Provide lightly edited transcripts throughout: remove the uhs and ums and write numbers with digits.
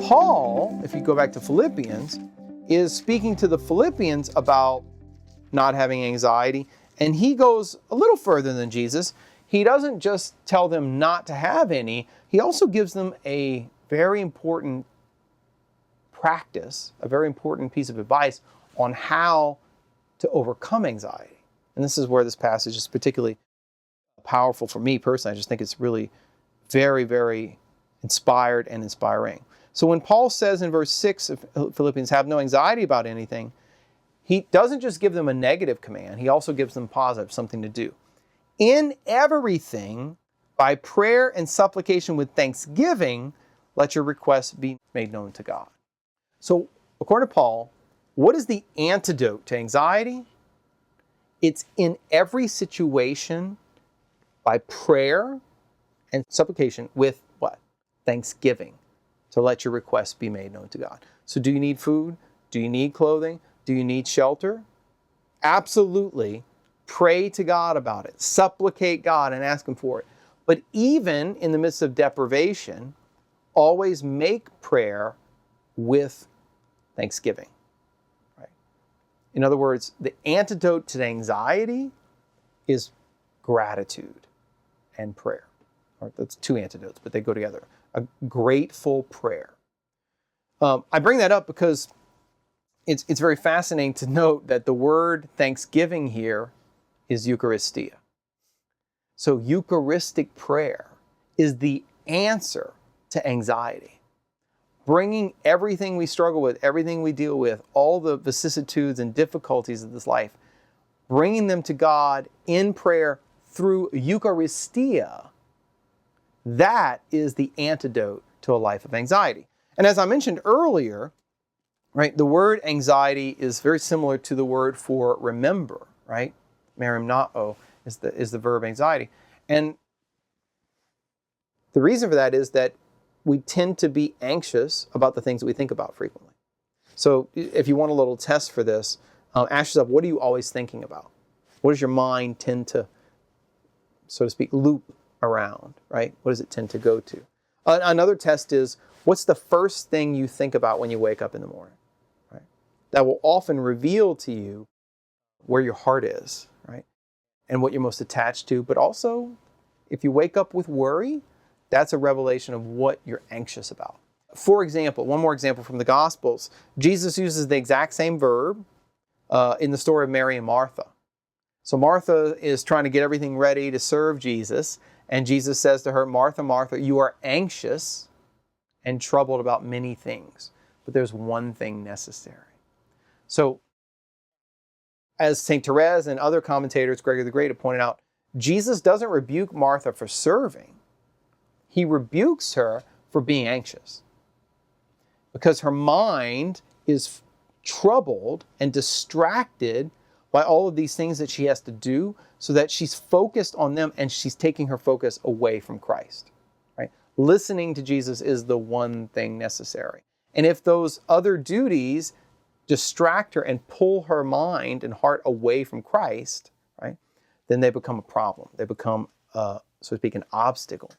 Paul, if you go back to Philippians, is speaking to the Philippians about not having anxiety, and he goes a little further than Jesus. He doesn't just tell them not to have any, he also gives them a very important practice, a very important piece of advice on how to overcome anxiety. And this is where this passage is particularly powerful for me personally. I just think it's really very, very inspired and inspiring. So when Paul says in verse 6 of Philippians, have no anxiety about anything, he doesn't just give them a negative command, he also gives them positive, something to do. In everything, by prayer and supplication with thanksgiving, let your requests be made known to God. So according to Paul, what is the antidote to anxiety? It's in every situation by prayer and supplication with what? Thanksgiving. To let your requests be made known to God. So do you need food? Do you need clothing? Do you need shelter? Absolutely. Pray to God about it. Supplicate God and ask Him for it. But even in the midst of deprivation, always make prayer with thanksgiving. Right? In other words, the antidote to anxiety is gratitude and prayer. Right? That's two antidotes, but they go together. A grateful prayer. I bring that up because it's very fascinating to note that the word thanksgiving here is Eucharistia. So Eucharistic prayer is the answer to anxiety. Bringing everything we struggle with, everything we deal with, all the vicissitudes and difficulties of this life, bringing them to God in prayer through Eucharistia, that is the antidote to a life of anxiety. And as I mentioned earlier, right, the word anxiety is very similar to the word for remember, right? Merimnao is the verb anxiety. And the reason for that is that we tend to be anxious about the things that we think about frequently. So if you want a little test for this, ask yourself, what are you always thinking about? What does your mind tend to, so to speak, loop around, right? What does it tend to go to? Another test is, what's the first thing you think about when you wake up in the morning, right? That will often reveal to you where your heart is, right? And what you're most attached to. But also, if you wake up with worry, that's a revelation of what you're anxious about. For example, one more example from the Gospels, Jesus uses the exact same verb in the story of Mary and Martha. So Martha is trying to get everything ready to serve Jesus, and Jesus says to her, Martha, Martha, you are anxious and troubled about many things, but there's one thing necessary. So, as St. Therese and other commentators, Gregory the Great, have pointed out, Jesus doesn't rebuke Martha for serving. He rebukes her for being anxious, because her mind is troubled and distracted by all of these things that she has to do, so that she's focused on them and she's taking her focus away from Christ. Right? Listening to Jesus is the one thing necessary. And if those other duties distract her and pull her mind and heart away from Christ, right, then they become a problem. They become, so to speak, an obstacle.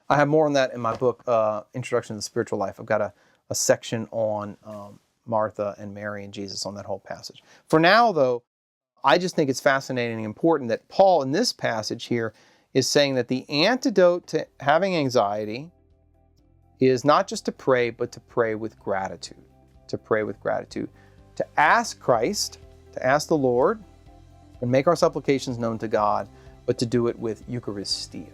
I have more on that in my book, Introduction to the Spiritual Life. I've got a section on Martha and Mary and Jesus on that whole passage. For now, though, I just think it's fascinating and important that Paul, in this passage here, is saying that the antidote to having anxiety is not just to pray, but to pray with gratitude. To pray with gratitude. To ask Christ, to ask the Lord, and make our supplications known to God, but to do it with Eucharistia.